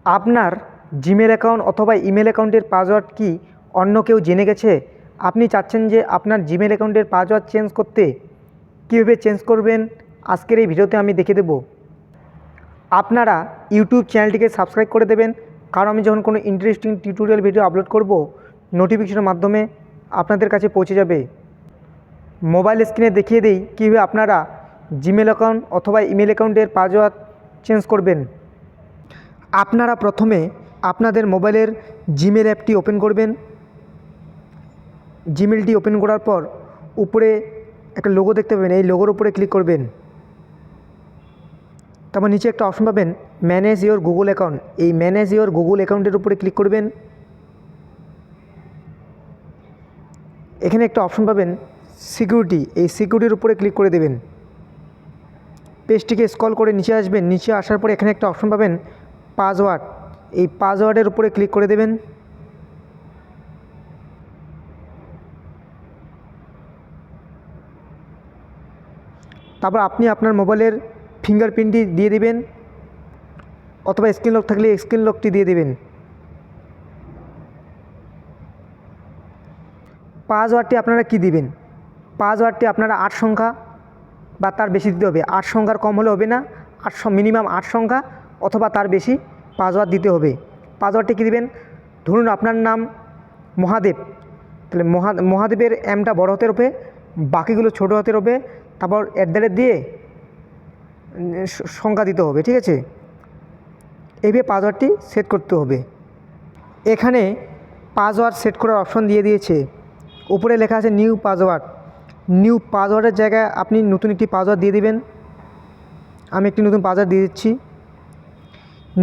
আপনার Gmail account অথবা email অ্যাকাউন্টের পাসওয়ার্ড কি অন্য কেউ জেনে গেছে? আপনি চাচ্ছেন যে আপনার জিমেল অ্যাকাউন্টের পাসওয়ার্ড চেঞ্জ করতে। কীভাবে চেঞ্জ করবেন আজকের এই ভিডিওতে আমি দেখিয়ে দেব। আপনারা ইউটিউব চ্যানেলটিকে সাবস্ক্রাইব করে দেবেন, কারণ আমি যখন কোনো ইন্টারেস্টিং টিউটোরিয়াল ভিডিও আপলোড করব, নোটিফিকেশনের মাধ্যমে আপনাদের কাছে পৌঁছে যাবে। মোবাইল স্ক্রিনে দেখিয়ে দিই কীভাবে আপনারা জিমেল অ্যাকাউন্ট অথবা ইমেল অ্যাকাউন্টের পাসওয়ার্ড চেঞ্জ করবেন। আপনারা প্রথমে আপনাদের মোবাইলের জিমেল অ্যাপটি ওপেন করবেন। জিমেলটি ওপেন করার পর উপরে একটা লোগো দেখতে পাবেন, এই লোগোর উপরে ক্লিক করবেন। তারপর নিচে একটা অপশন পাবেন ম্যানেজ ইওর গুগল অ্যাকাউন্ট, এই ম্যানেজ ইওর গুগল অ্যাকাউন্টের উপরে ক্লিক করবেন। এখানে একটা অপশন পাবেন সিকিউরিটি, এই সিকিউরিটির উপরে ক্লিক করে দেবেন। পেজটিকে স্ক্রল করে নিচে আসবেন, নিচে আসার পরে এখানে একটা অপশন পাবেন পাসওয়ার্ড, এই পাসওয়ার্ডের উপরে ক্লিক করে দেবেন। তারপর আপনি আপনার মোবাইলের ফিঙ্গারপ্রিন্টটি দিয়ে দেবেন, অথবা স্ক্রিন লক থাকলে স্ক্রিন লকটি দিয়ে দেবেন। পাসওয়ার্ডটি আপনারা কি দিবেন? পাসওয়ার্ডটি আপনারা 8 সংখ্যা বা তার বেশি দিতে হবে। 8 সংখ্যার কম হলে হবে না, মিনিমাম 8 সংখ্যা অথবা তার বেশি পাসওয়ার্ড দিতে হবে। পাসওয়ার্ডটি কী দিবেন? ধরুন আপনার নাম মহাদেব, তাহলে মহাদেবের এমটা বড় হাতের হবে, বাকিগুলো ছোটো হাতের হবে, তারপর @ দিয়ে সংখ্যা দিতে হবে, ঠিক আছে? এইভাবে পাসওয়ার্ডটি সেট করতে হবে। এখানে পাসওয়ার্ড সেট করার অপশন দিয়ে দিয়েছে, উপরে লেখা আছে নিউ পাসওয়ার্ড। নিউ পাসওয়ার্ডের জায়গায় আপনি নতুন একটি পাসওয়ার্ড দিয়ে দিবেন। আমি একটি নতুন পাসওয়ার্ড দিয়ে দিচ্ছি।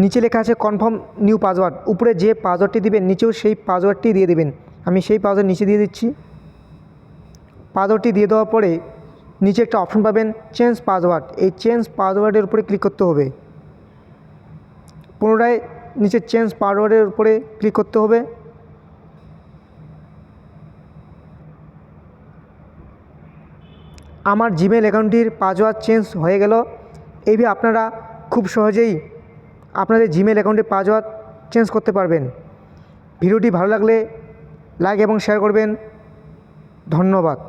নিচে লেখা আছে কনফার্ম নিউ পাসওয়ার্ড, উপরে যে পাসওয়ার্ডটি দিবেন নিচেও সেই পাসওয়ার্ডটি দিয়ে দেবেন। আমি সেই পাসওয়ার্ড নিচে দিয়ে দিচ্ছি। পাসওয়ার্ডটি দিয়ে দেওয়ার পরে নিচে একটা অপশন পাবেন চেঞ্জ পাসওয়ার্ড, এই চেঞ্জ পাসওয়ার্ডের উপরে ক্লিক করতে হবে। পুনরায় নিচে চেঞ্জ পাসওয়ার্ডের উপরে ক্লিক করতে হবে। আমার জিমেল অ্যাকাউন্টটির পাসওয়ার্ড চেঞ্জ হয়ে গেল। এইভাবে আপনারা খুব সহজেই আপনাদের জিমেল অ্যাকাউন্টের পাসওয়ার্ড চেঞ্জ করতে পারবেন। ভিডিওটি ভালো লাগলে লাইক এবং শেয়ার করবেন। ধন্যবাদ।